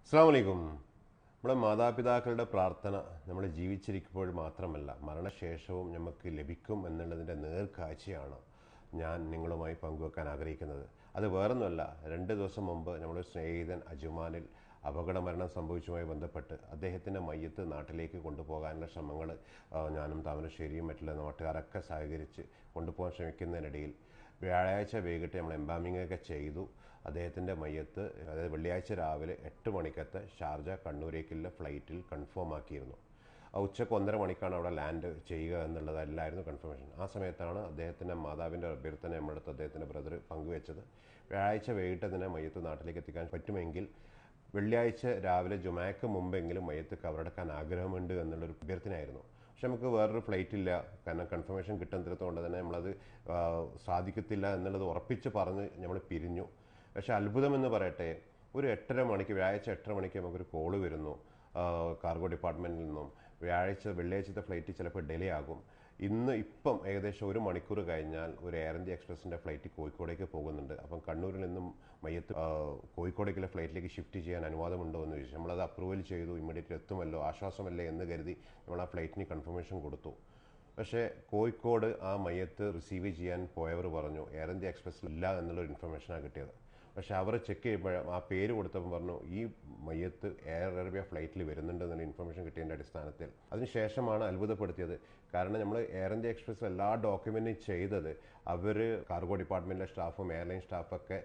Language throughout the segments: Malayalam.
അസ്സലാമു അലൈക്കും. നമ്മുടെ മാതാപിതാക്കളുടെ പ്രാർത്ഥന നമ്മൾ ജീവിച്ചിരിക്കുമ്പോൾ മാത്രമല്ല മരണശേഷവും നമുക്ക് ലഭിക്കും എന്നുള്ളതിൻ്റെ നേർക്കാഴ്ചയാണ് ഞാൻ നിങ്ങളുമായി പങ്കുവെക്കാൻ ആഗ്രഹിക്കുന്നത്. അത് വേറൊന്നുമല്ല, 2 ദിവസം മുമ്പ് നമ്മുടെ സ്നേഹിതൻ അജുമാനിൽ അപകടമരണം സംഭവിച്ചുമായി ബന്ധപ്പെട്ട് അദ്ദേഹത്തിൻ്റെ മയ്യത്ത് നാട്ടിലേക്ക് കൊണ്ടുപോകാനുള്ള ശ്രമങ്ങൾ ഞാനും താമരശ്ശേരിയും മറ്റുള്ള നാട്ടുകാരൊക്കെ സഹകരിച്ച് കൊണ്ടുപോകാൻ ശ്രമിക്കുന്നതിനിടയിൽ വ്യാഴാഴ്ച വൈകിട്ട് നമ്മൾ എംബാമിംഗ് ഒക്കെ ചെയ്തു. അദ്ദേഹത്തിൻ്റെ മയ്യത്ത് അതായത് വെള്ളിയാഴ്ച രാവിലെ 8 മണിക്കത്തെ ഷാർജ കണ്ണൂരേക്കുള്ള ഫ്ലൈറ്റിൽ കൺഫേം ആക്കിയിരുന്നു. ഉച്ചക്ക് 1:30 മണിക്കാണ് അവിടെ ലാൻഡ് ചെയ്യുക എന്നുള്ളതല്ലായിരുന്നു കൺഫർമേഷൻ. ആ സമയത്താണ് അദ്ദേഹത്തിൻ്റെ മാതാവിൻ്റെ അഭ്യർത്ഥന നമ്മളടുത്ത് അദ്ദേഹത്തിൻ്റെ ബ്രദർ പങ്കുവെച്ചത്. വ്യാഴാഴ്ച വൈകിട്ട് തന്നെ മയ്യത്ത് നാട്ടിലേക്ക് എത്തിക്കാൻ പറ്റുമെങ്കിൽ വെള്ളിയാഴ്ച രാവിലെ ജുമാക്ക് മുമ്പെങ്കിലും മയ്യത്ത് കവറടക്കാൻ ആഗ്രഹമുണ്ട് എന്നുള്ളൊരു അഭ്യർത്ഥനയായിരുന്നു. പക്ഷെ നമുക്ക് വേറൊരു ഫ്ലൈറ്റ് ഇല്ല, കാരണം കൺഫർമേഷൻ കിട്ടുന്നിടത്തോണ്ട് തന്നെ നമ്മളത് സാധിക്കത്തില്ല എന്നുള്ളത് ഉറപ്പിച്ച് പറഞ്ഞ് നമ്മൾ പിരിഞ്ഞു. പക്ഷെ അത്ഭുതമെന്ന് പറയട്ടെ, ഒരു 8:30 മണിക്ക് വ്യാഴാഴ്ച 8:30 മണിക്ക് നമുക്കൊരു കോള് വരുന്നു കാർഗോ ഡിപ്പാർട്ട്മെൻറ്റിൽ നിന്നും. വെള്ളിയാഴ്ചത്തെ ഫ്ലൈറ്റ് ചിലപ്പോൾ ഡിലേ ആകും. ഇപ്പം ഏകദേശം 1 മണിക്കൂർ കഴിഞ്ഞാൽ ഒരു എയർ ഇന്ത്യ എക്സ്പ്രസിൻ്റെ ഫ്ലൈറ്റ് കോഴിക്കോടേക്ക് പോകുന്നുണ്ട്. അപ്പം കണ്ണൂരിൽ നിന്നും മയ്യത്ത് കോഴിക്കോടേക്കുള്ള ഫ്ലൈറ്റിലേക്ക് ഷിഫ്റ്റ് ചെയ്യാൻ അനുവാദമുണ്ടോ എന്ന് ചോദിച്ചു. നമ്മളത് അപ്രൂവൽ ചെയ്തു. ഇമ്മീഡിയറ്റ് എത്തുമല്ലോ, ആശ്വാസമല്ലേ എന്ന് കരുതി നമ്മൾ ആ ഫ്ലൈറ്റിന് കൺഫർമേഷൻ കൊടുത്തു. പക്ഷേ കോഴിക്കോട് ആ മയ്യത്ത് റിസീവ് ചെയ്യാൻ പോയവർ പറഞ്ഞു എയർ ഇന്ത്യ എക്സ്പ്രസ്സിൽ ഇല്ല എന്നുള്ളൊരു ഇൻഫർമേഷനാണ് കിട്ടിയത്. പക്ഷേ അവർ ചെക്ക് ചെയ്യുമ്പോൾ ആ പേര് കൊടുത്തപ്പോൾ പറഞ്ഞു ഈ മയ്യത്ത് എയർ അറേബ്യ ഫ്ലൈറ്റിൽ വരുന്നുണ്ട് എന്നുള്ള ഇൻഫർമേഷൻ കിട്ടിയതിൻ്റെ അടിസ്ഥാനത്തിൽ. അതിനുശേഷമാണ് അത്ഭുതപ്പെടുത്തിയത്. കാരണം നമ്മൾ എയർ ഇന്ത്യ എക്സ്പ്രസ് എല്ലാ ഡോക്യുമെൻറ്റും ചെയ്തത് അവർ കാർഗോ ഡിപ്പാർട്ട്മെൻറ്റിലെ സ്റ്റാഫും എയർലൈൻ സ്റ്റാഫൊക്കെ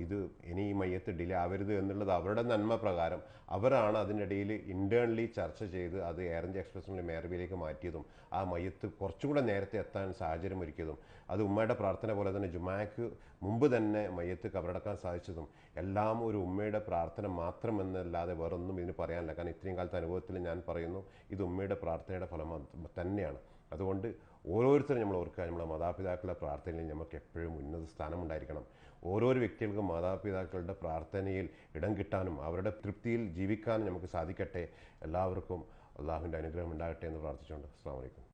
ഇത് ഇനി ഈ മയ്യത്ത് ഡിലേ ആവരുത് എന്നുള്ളത് അവരുടെ നന്മ പ്രകാരം അവരാണ് അതിനിടയിൽ ഇൻറ്റേർണലി ചർച്ച ചെയ്ത് അത് എയർ ഇന്ത്യ എക്സ്പ്രസിൻ്റെ മേർബിയിലേക്ക് മാറ്റിയതും ആ മയ്യത്ത് കുറച്ചുകൂടെ നേരത്തെ എത്താൻ സാഹചര്യം ഒരുക്കിയതും അത് ഉമ്മയുടെ പ്രാർത്ഥന പോലെ തന്നെ ജുമാക്ക് മുമ്പ് തന്നെ മയ്യത്ത് കബറടക്കാൻ സാധിച്ചതും എല്ലാം ഒരു ഉമ്മയുടെ പ്രാർത്ഥന മാത്രമെന്നല്ലാതെ വേറൊന്നും ഇതിന് പറയാനില്ല. കാരണം ഇത്രയും കാലത്തെ അനുഭവത്തിൽ ഞാൻ പറയുന്നു, ഇത് ഉമ്മയുടെ പ്രാർത്ഥനയുടെ ഫലം തന്നെയാണ്. അതുകൊണ്ട് ഓരോരുത്തരും നമ്മൾ ഓർക്കുക, നമ്മളെ മാതാപിതാക്കളുടെ പ്രാർത്ഥനയിൽ നമുക്ക് എപ്പോഴും ഉന്നത സ്ഥാനമുണ്ടായിരിക്കണം. ഓരോരോ വ്യക്തികൾക്കും മാതാപിതാക്കളുടെ പ്രാർത്ഥനയിൽ ഇടം കിട്ടാനും അവരുടെ തൃപ്തിയിൽ ജീവിക്കാനും നമുക്ക് സാധിക്കട്ടെ. എല്ലാവർക്കും അള്ളാഹുവിൻ്റെ അനുഗ്രഹം ഉണ്ടാകട്ടെ എന്ന് പ്രാർത്ഥിച്ചുകൊണ്ട് അസ്സലാമു അലൈക്കും.